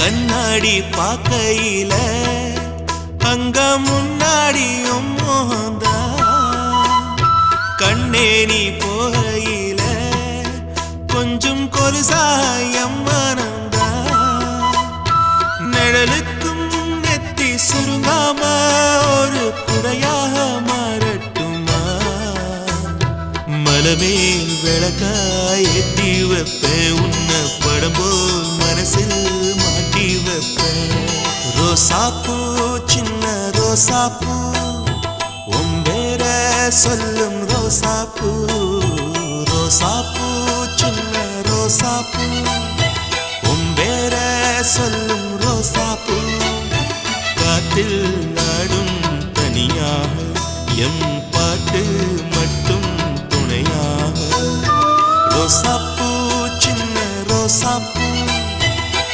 கண்ணாடி பார்க்கையில அங்க முன்னாடியும் மோகந்தா கண்ணே நீ போகையில கொஞ்சம் கொலுசாயம் மனந்தா நிழலுக்கும் நெத்தி சுருங்காம ஒரு குறையாக மாறட்டுமா மலமேல் விளக்காய் ஏத்தி வைப்பேன் உன்னை படம் போல் மனசில் மாட்டி வைப்பேன் ரோசாப்பூ சின்ன ரோசாப்பூ உன் பேர சொல்லும் ரோசாப்பூ ரோசாப்பூ சின்ன ரோசாப்பூ உன் பேர சொல்லும் ரோசாப்பூ காத்தில் நாடும் தனியாக எம் பாட்டு மட்டும் துணையாக ரோசாப்பூ சின்ன ரோசாப்பூ